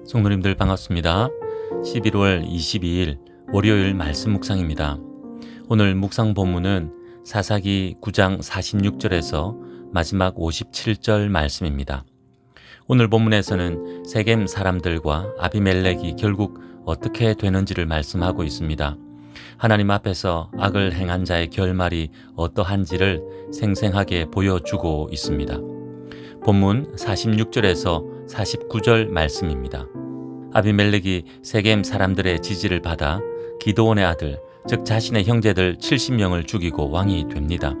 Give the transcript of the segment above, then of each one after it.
성도님들 반갑습니다. 11월 22일 월요일 말씀 묵상입니다. 오늘 묵상 본문은 사사기 9장 46절에서 마지막 57절 말씀입니다. 오늘 본문에서는 세겜 사람들과 아비멜렉이 결국 어떻게 되는지를 말씀하고 있습니다. 하나님 앞에서 악을 행한 자의 결말이 어떠한지를 생생하게 보여주고 있습니다. 본문 46절에서 49절 말씀입니다. 아비멜렉이 세겜 사람들의 지지를 받아 기드온의 아들, 즉 자신의 형제들 70명을 죽이고 왕이 됩니다.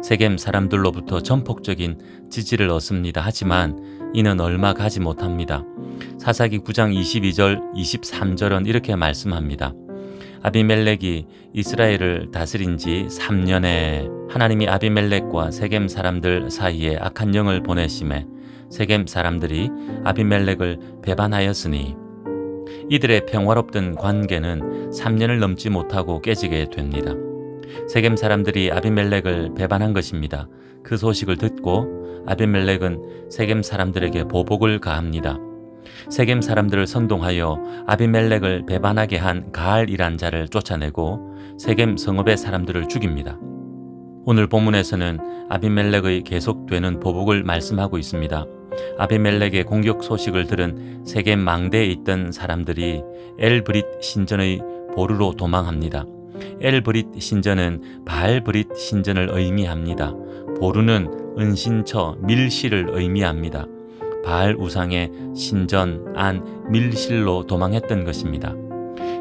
세겜 사람들로부터 전폭적인 지지를 얻습니다. 하지만 이는 얼마 가지 못합니다. 사사기 9장 22절, 23절은 이렇게 말씀합니다. 아비멜렉이 이스라엘을 다스린 지 3년에 하나님이 아비멜렉과 세겜 사람들 사이에 악한 영을 보내심에 세겜 사람들이 아비멜렉을 배반하였으니 이들의 평화롭던 관계는 3년을 넘지 못하고 깨지게 됩니다. 세겜 사람들이 아비멜렉을 배반한 것입니다. 그 소식을 듣고 아비멜렉은 세겜 사람들에게 보복을 가합니다. 세겜 사람들을 선동하여 아비멜렉을 배반하게 한 가알이란 자를 쫓아내고 세겜 성읍의 사람들을 죽입니다. 오늘 본문에서는 아비멜렉의 계속되는 보복을 말씀하고 있습니다. 아비멜렉의 공격 소식을 들은 세겜 망대에 있던 사람들이 엘브릿 신전의 보루로 도망합니다. 엘브릿 신전은 바알브릿 신전을 의미합니다. 보루는 은신처 밀실을 의미합니다. 바알 우상의 신전 안 밀실로 도망했던 것입니다.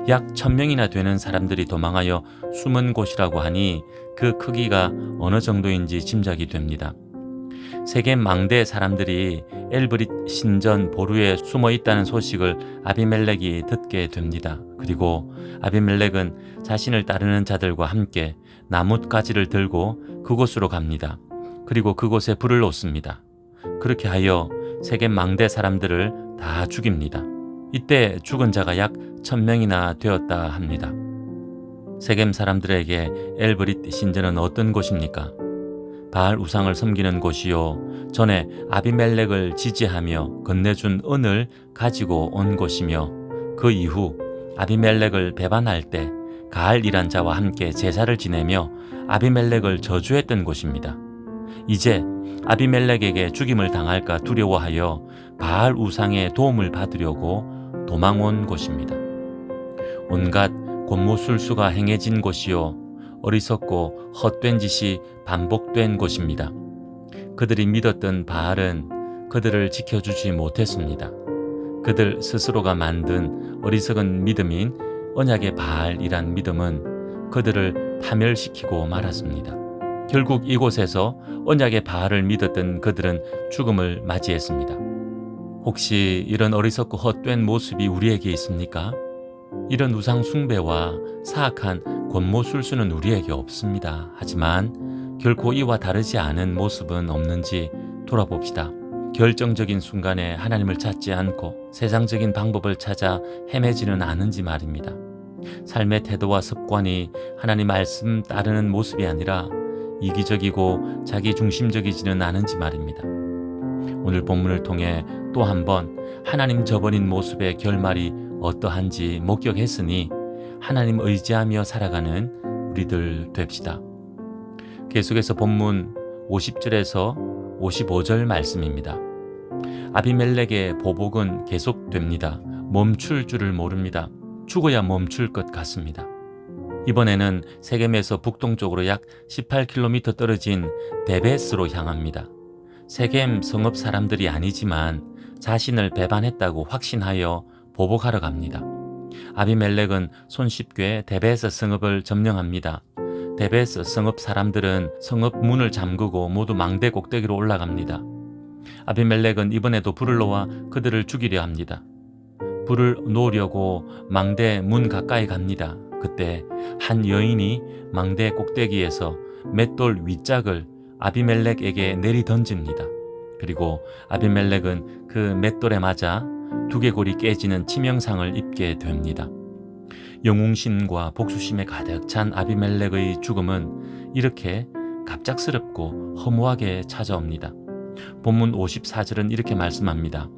약 1000명이나 되는 사람들이 도망하여 숨은 곳이라고 하니 그 크기가 어느 정도인지 짐작이 됩니다. 세겜 망대 사람들이 엘브릿 신전 보루에 숨어 있다는 소식을 아비멜렉이 듣게 됩니다. 그리고 아비멜렉은 자신을 따르는 자들과 함께 나뭇가지를 들고 그곳으로 갑니다. 그리고 그곳에 불을 놓습니다. 그렇게 하여 세겜 망대 사람들을 다 죽입니다. 이때 죽은 자가 약 1000명이나 되었다 합니다. 세겜 사람들에게 엘브릿 신전은 어떤 곳입니까? 바알 우상을 섬기는 곳이요, 전에 아비멜렉을 지지하며 건네준 은을 가지고 온 곳이며, 그 이후 아비멜렉을 배반할 때 가알이란 자와 함께 제사를 지내며 아비멜렉을 저주했던 곳입니다. 이제 아비멜렉에게 죽임을 당할까 두려워하여 바알 우상의 도움을 받으려고 도망온 곳입니다. 온갖 권모술수가 행해진 곳이요, 어리석고 헛된 짓이 반복된 곳입니다. 그들이 믿었던 바알은 그들을 지켜주지 못했습니다. 그들 스스로가 만든 어리석은 믿음인 언약의 바알이란 믿음은 그들을 파멸시키고 말았습니다. 결국 이곳에서 언약의 바알을 믿었던 그들은 죽음을 맞이했습니다. 혹시 이런 어리석고 헛된 모습이 우리에게 있습니까? 이런 우상 숭배와 사악한 권모술수는 우리에게 없습니다. 하지만 결코 이와 다르지 않은 모습은 없는지 돌아봅시다. 결정적인 순간에 하나님을 찾지 않고 세상적인 방법을 찾아 헤매지는 않은지 말입니다. 삶의 태도와 습관이 하나님 말씀 따르는 모습이 아니라 이기적이고 자기중심적이지는 않은지 말입니다. 오늘 본문을 통해 또 한번 하나님 저버린 모습의 결말이 어떠한지 목격했으니 하나님 의지하며 살아가는 우리들 됩시다. 계속해서 본문 50절에서 55절 말씀입니다. 아비멜렉의 보복은 계속됩니다. 멈출 줄을 모릅니다. 죽어야 멈출 것 같습니다. 이번에는 세겜에서 북동쪽으로 약 18km 떨어진 데베스로 향합니다. 세겜 성읍 사람들이 아니지만 자신을 배반했다고 확신하여 보복하러 갑니다. 아비멜렉은 손쉽게 데베스 성읍을 점령합니다. 데베스 성읍 사람들은 성읍 문을 잠그고 모두 망대 꼭대기로 올라갑니다. 아비멜렉은 이번에도 불을 놓아 그들을 죽이려 합니다. 불을 놓으려고 망대 문 가까이 갑니다. 그때 한 여인이 망대 꼭대기에서 맷돌 윗짝을 아비멜렉에게 내리던집니다. 그리고 아비멜렉은 그 맷돌에 맞아 두개골이 깨지는 치명상을 입게 됩니다. 영웅심과 복수심에 가득 찬 아비멜렉의 죽음은 이렇게 갑작스럽고 허무하게 찾아옵니다. 본문 54절은 이렇게 말씀합니다.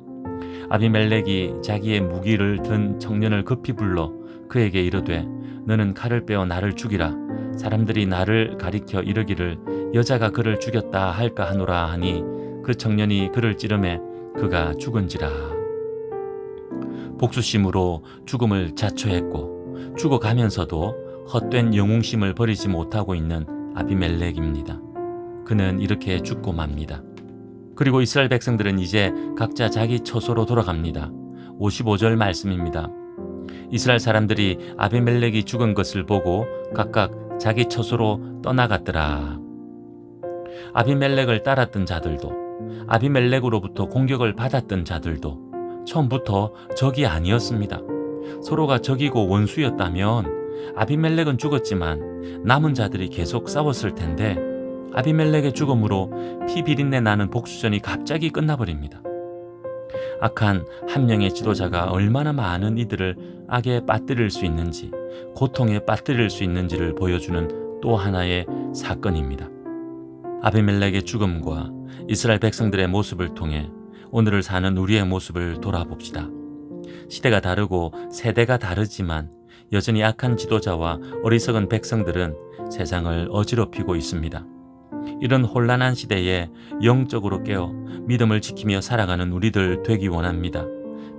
아비멜렉이 자기의 무기를 든 청년을 급히 불러 그에게 이르되 너는 칼을 빼어 나를 죽이라. 사람들이 나를 가리켜 이르기를 여자가 그를 죽였다 할까 하노라 하니 그 청년이 그를 찌르매 그가 죽은지라. 복수심으로 죽음을 자초했고 죽어가면서도 헛된 영웅심을 버리지 못하고 있는 아비멜렉입니다. 그는 이렇게 죽고 맙니다. 그리고 이스라엘 백성들은 이제 각자 자기 처소로 돌아갑니다. 55절 말씀입니다. 이스라엘 사람들이 아비멜렉이 죽은 것을 보고 각각 자기 처소로 떠나갔더라. 아비멜렉을 따랐던 자들도 아비멜렉으로부터 공격을 받았던 자들도 처음부터 적이 아니었습니다. 서로가 적이고 원수였다면 아비멜렉은 죽었지만 남은 자들이 계속 싸웠을 텐데 아비멜렉의 죽음으로 피 비린내 나는 복수전이 갑자기 끝나버립니다. 악한 한 명의 지도자가 얼마나 많은 이들을 악에 빠뜨릴 수 있는지, 고통에 빠뜨릴 수 있는지를 보여주는 또 하나의 사건입니다. 아비멜렉의 죽음과 이스라엘 백성들의 모습을 통해 오늘을 사는 우리의 모습을 돌아봅시다. 시대가 다르고 세대가 다르지만 여전히 악한 지도자와 어리석은 백성들은 세상을 어지럽히고 있습니다. 이런 혼란한 시대에 영적으로 깨어 믿음을 지키며 살아가는 우리들 되기 원합니다.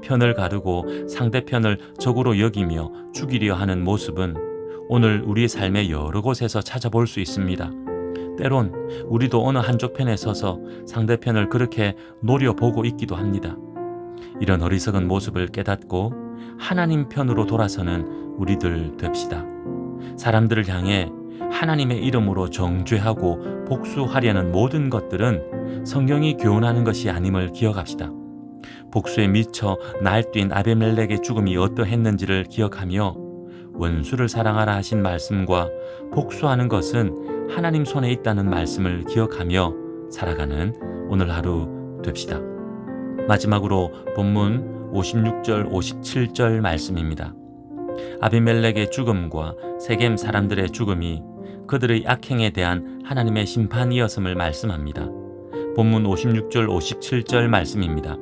편을 가르고 상대편을 적으로 여기며 죽이려 하는 모습은 오늘 우리 삶의 여러 곳에서 찾아볼 수 있습니다. 때론 우리도 어느 한쪽 편에 서서 상대편을 그렇게 노려보고 있기도 합니다. 이런 어리석은 모습을 깨닫고 하나님 편으로 돌아서는 우리들 됩시다. 사람들을 향해 하나님의 이름으로 정죄하고 복수하려는 모든 것들은 성경이 교훈하는 것이 아님을 기억합시다. 복수에 미쳐 날뛴 아비멜렉의 죽음이 어떠했는지를 기억하며 원수를 사랑하라 하신 말씀과 복수하는 것은 하나님 손에 있다는 말씀을 기억하며 살아가는 오늘 하루 됩시다. 마지막으로 본문 56절 57절 말씀입니다. 아비멜렉의 죽음과 세겜 사람들의 죽음이 그들의 악행에 대한 하나님의 심판이었음을 말씀합니다. 본문 56절 57절 말씀입니다.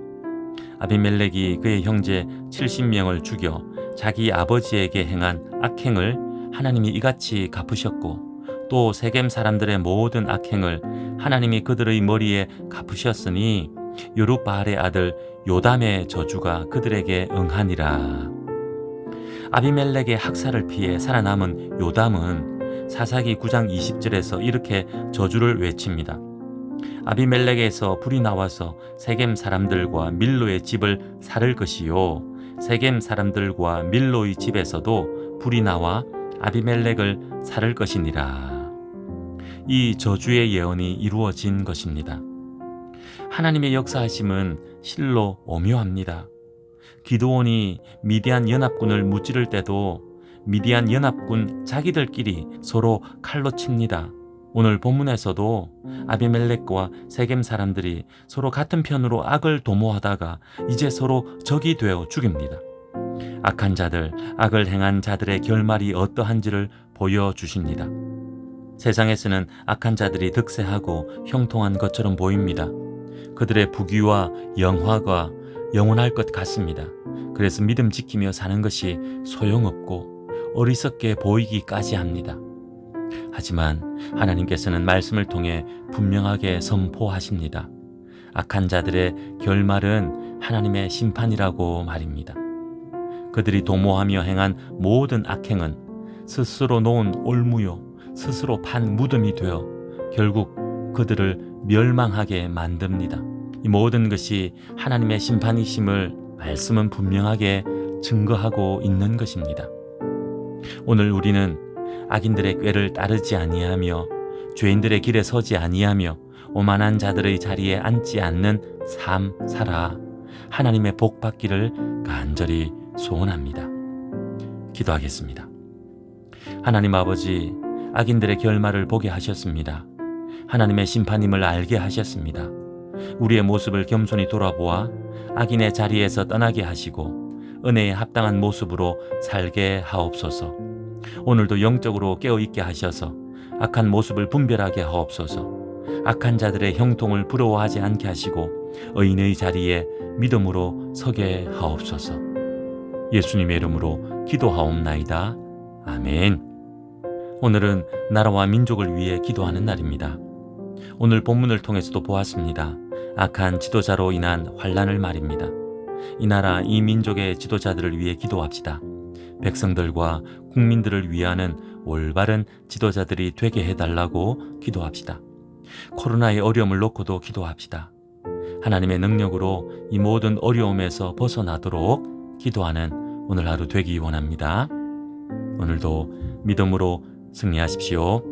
아비멜렉이 그의 형제 70명을 죽여 자기 아버지에게 행한 악행을 하나님이 이같이 갚으셨고 또 세겜 사람들의 모든 악행을 하나님이 그들의 머리에 갚으셨으니 여룻바알의 아들 요담의 저주가 그들에게 응하니라. 아비멜렉의 학살을 피해 살아남은 요담은 사사기 9장 20절에서 이렇게 저주를 외칩니다. 아비멜렉에서 불이 나와서 세겜 사람들과 밀로의 집을 살을 것이요 세겜 사람들과 밀로의 집에서도 불이 나와 아비멜렉을 살을 것이니라. 이 저주의 예언이 이루어진 것입니다. 하나님의 역사하심은 실로 오묘합니다. 기드온이 미디안 연합군을 무찌를 때도 미디안 연합군 자기들끼리 서로 칼로 칩니다. 오늘 본문에서도 아비멜렉과 세겜 사람들이 서로 같은 편으로 악을 도모하다가 이제 서로 적이 되어 죽입니다. 악한 자들, 악을 행한 자들의 결말이 어떠한지를 보여주십니다. 세상에서는 악한 자들이 득세하고 형통한 것처럼 보입니다. 그들의 부귀와 영화가 영원할 것 같습니다. 그래서 믿음 지키며 사는 것이 소용없고 어리석게 보이기까지 합니다. 하지만 하나님께서는 말씀을 통해 분명하게 선포하십니다. 악한 자들의 결말은 하나님의 심판이라고 말입니다. 그들이 도모하며 행한 모든 악행은 스스로 놓은 올무요 스스로 판 무덤이 되어 결국 그들을 멸망하게 만듭니다. 이 모든 것이 하나님의 심판이심을 말씀은 분명하게 증거하고 있는 것입니다. 오늘 우리는 악인들의 꾀를 따르지 아니하며 죄인들의 길에 서지 아니하며 오만한 자들의 자리에 앉지 않는 삶 살아 하나님의 복 받기를 간절히 소원합니다. 기도하겠습니다. 하나님 아버지, 악인들의 결말을 보게 하셨습니다. 하나님의 심판임을 알게 하셨습니다. 우리의 모습을 겸손히 돌아보아 악인의 자리에서 떠나게 하시고 은혜에 합당한 모습으로 살게 하옵소서. 오늘도 영적으로 깨어있게 하셔서 악한 모습을 분별하게 하옵소서. 악한 자들의 형통을 부러워하지 않게 하시고 의인의 자리에 믿음으로 서게 하옵소서. 예수님의 이름으로 기도하옵나이다. 아멘. 오늘은 나라와 민족을 위해 기도하는 날입니다. 오늘 본문을 통해서도 보았습니다. 악한 지도자로 인한 환란을 말입니다. 이 나라 이 민족의 지도자들을 위해 기도합시다. 백성들과 국민들을 위하는 올바른 지도자들이 되게 해달라고 기도합시다. 코로나의 어려움을 놓고도 기도합시다. 하나님의 능력으로 이 모든 어려움에서 벗어나도록 기도하는 오늘 하루 되기 원합니다. 오늘도 믿음으로 승리하십시오.